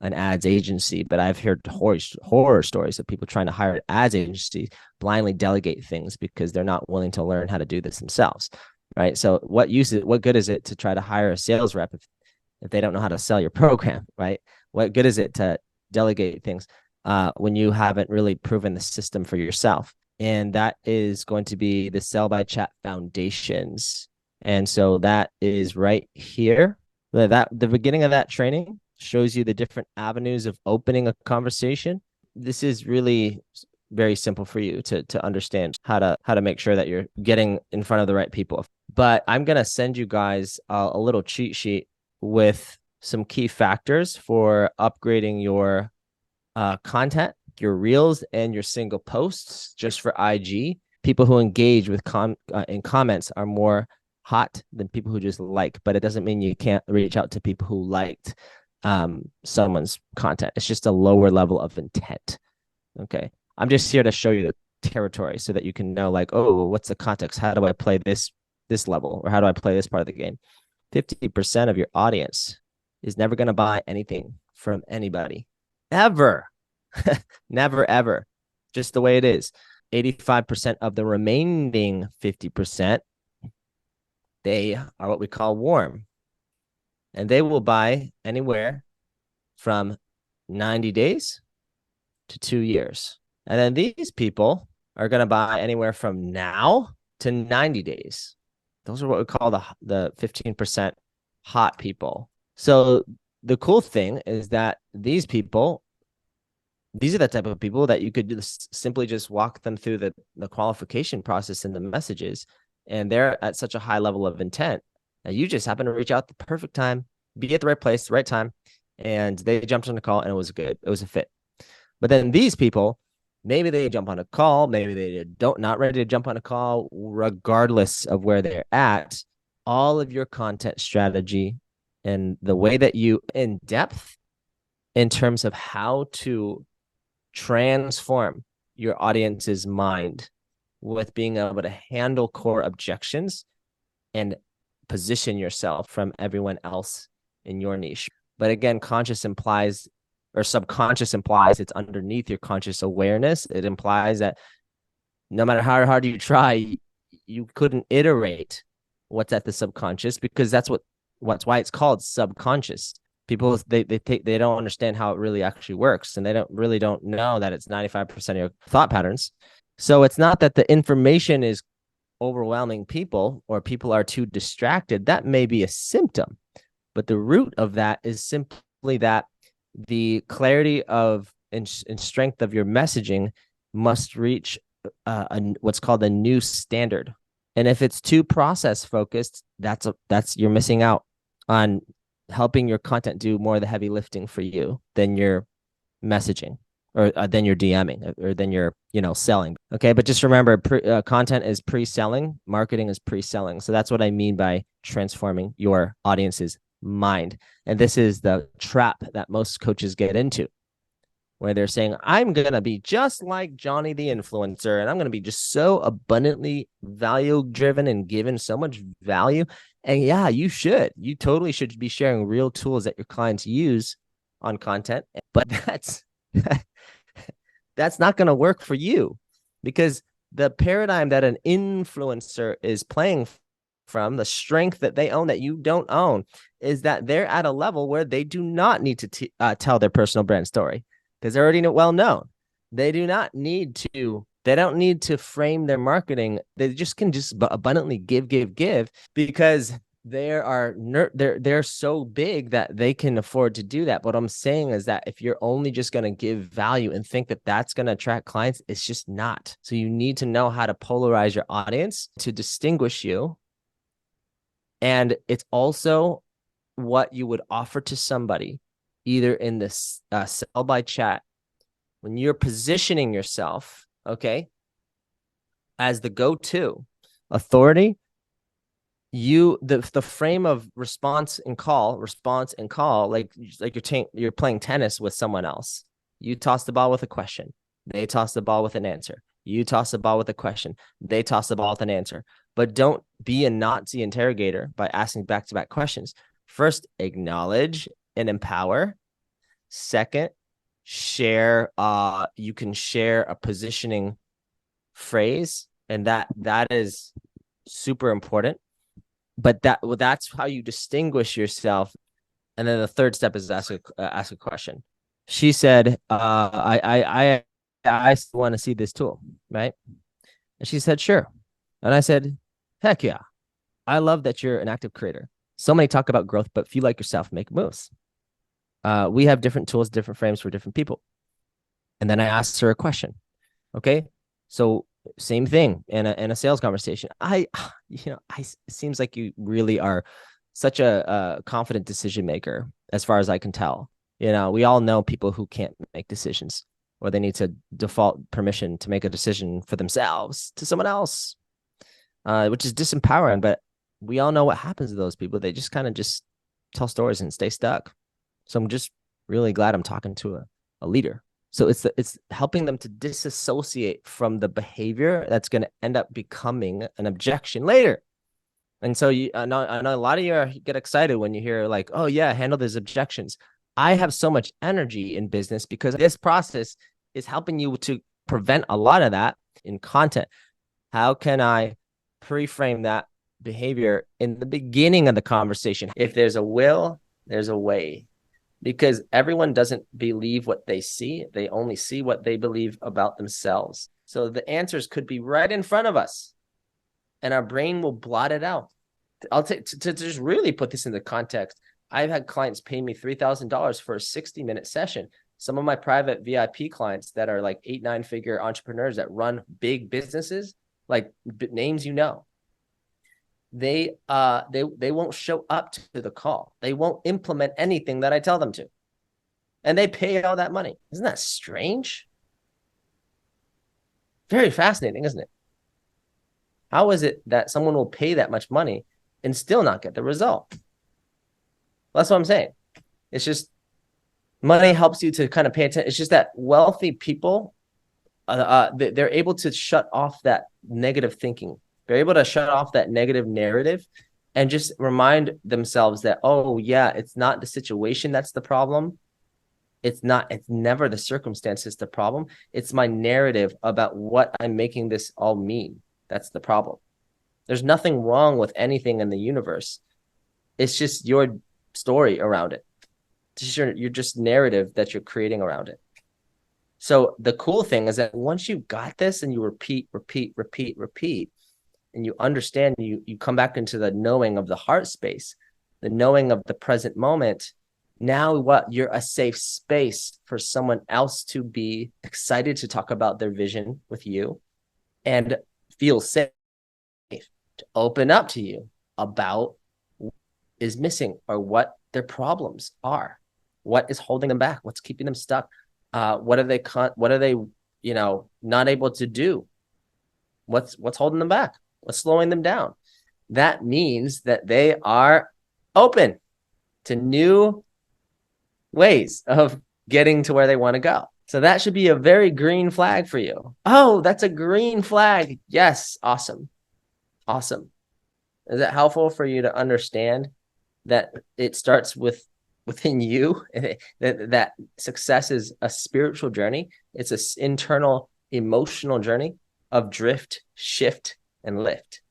an ads agency, but I've heard horror stories of people trying to hire an ads agency, blindly delegate things because they're not willing to learn how to do this themselves, right? So what good is it to try to hire a sales rep if they don't know how to sell your program, right? What good is it to delegate things when you haven't really proven the system for yourself? And that is going to be the Sell by Chat Foundations. And so that is right here. The beginning of that training shows you the different avenues of opening a conversation. This is really very simple for you to understand how to make sure that you're getting in front of the right people. But I'm going to send you guys a little cheat sheet with some key factors for upgrading your content, your reels, and your single posts just for IG. People who engage with in comments are more hot than people who just like, but it doesn't mean you can't reach out to people who liked someone's content. It's just a lower level of intent. Okay. I'm just here to show you the territory so that you can know, like, oh, what's the context? How do I play this level, or how do I play this part of the game? 50% of your audience is never going to buy anything from anybody ever. Never, ever. Just the way it is. 85% of the remaining 50%, they are what we call warm. And they will buy anywhere from 90 days to 2 years. And then these people are going to buy anywhere from now to 90 days. Those are what we call the 15% hot people. So the cool thing is that these are the type of people that you could just simply just walk them through the qualification process and the messages, and they're at such a high level of intent that you just happen to reach out at the perfect time, be at the right place, the right time, and they jumped on the call and it was good. It was a fit. But then these people, maybe they jump on a call, maybe they not ready to jump on a call, regardless of where they're at. All of your content strategy and the way that you in depth in terms of how to transform your audience's mind with being able to handle core objections and position yourself from everyone else in your niche. But again, conscious implies, or subconscious implies, it's underneath your conscious awareness. It implies that no matter how hard you try, you couldn't iterate what's at the subconscious, because that's why it's called subconscious. People, they don't understand how it really actually works, and they don't know that it's 95% of your thought patterns. So it's not that the information is overwhelming people or people are too distracted. That may be a symptom, but the root of that is simply that the clarity of and strength of your messaging must reach what's called a new standard. And if it's too process focused, that's you're missing out on helping your content do more of the heavy lifting for you than your messaging, or then you're DMing, or then you're selling. Okay, but just remember, content is pre-selling, marketing is pre-selling. So that's what I mean by transforming your audience's mind. And this is the trap that most coaches get into, where they're saying, I'm going to be just like Johnny the influencer, and I'm going to be just so abundantly value driven and given so much value. And yeah, you totally should be sharing real tools that your clients use on content, but that's not going to work for you, because the paradigm that an influencer is playing from, the strength that they own that you don't own, is that they're at a level where they do not need to tell their personal brand story, because they're already well known. They don't need to frame their marketing. They can abundantly give, because they're so big that they can afford to do that. But what I'm saying is that if you're only just going to give value and think that that's going to attract clients, it's just not. So you need to know how to polarize your audience to distinguish you. And it's also what you would offer to somebody, either in this sell by chat, when you're positioning yourself, okay, as the go-to authority. The frame of response and call, like you're playing tennis with someone else. You toss the ball with a question, they toss the ball with an answer. You toss the ball with a question, they toss the ball with an answer. But don't be a Nazi interrogator by asking back-to-back questions. First, acknowledge and empower. Second, you can share a positioning phrase, and that is super important. But that's how you distinguish yourself. And then the third step is ask a question. She said, I want to see this tool, right? And she said, sure. And I said, heck yeah. I love that you're an active creator. So many talk about growth, but few like yourself make moves. We have different tools, different frames for different people. And then I asked her a question. Okay. So same thing in a sales conversation. It seems like you really are such a confident decision maker, as far as I can tell. We all know people who can't make decisions, or they need to default permission to make a decision for themselves to someone else, which is disempowering. But we all know what happens to those people. They just kind of just tell stories and stay stuck. So I'm just really glad I'm talking to a leader. So it's helping them to disassociate from the behavior that's going to end up becoming an objection later. And so I know a lot of you get excited when you hear like, oh yeah, handle these objections. I have so much energy in business because this process is helping you to prevent a lot of that in content. How can I pre-frame that behavior in the beginning of the conversation? If there's a will, there's a way. Because everyone doesn't believe what they see. They only see what they believe about themselves. So the answers could be right in front of us, and our brain will blot it out. I'll take to just really put this into context. I've had clients pay me $3,000 for a 60-minute session. Some of my private VIP clients that are like 8-9-figure entrepreneurs that run big businesses, like names they won't show up to the call. They won't implement anything that I tell them to. And they pay all that money. Isn't that strange? Very fascinating, isn't it? How is it that someone will pay that much money and still not get the result? That's what I'm saying. It's just money helps you to kind of pay attention. It's just that wealthy people, they're able to shut off that negative thinking. They're able to shut off that negative narrative and just remind themselves that, oh yeah, it's not the situation that's the problem. It's never the circumstances the problem. It's my narrative about what I'm making this all mean. That's the problem. There's nothing wrong with anything in the universe. It's just your story around it. It's just your just narrative that you're creating around it. So the cool thing is that once you got this and you repeat, and you understand, you come back into the knowing of the heart space, the knowing of the present moment. Now you're a safe space for someone else to be excited to talk about their vision with you and feel safe to open up to you about what is missing or what their problems are, what is holding them back, what's keeping them stuck, what are they not able to do, what's holding them back, what's slowing them down. That means that they are open to new ways of getting to where they want to go. So that should be a very green flag for you. Oh, that's a green flag. Yes. Awesome. Is that helpful for you to understand that it starts within you? that success is a spiritual journey. It's an internal emotional journey of drift, shift, and lift.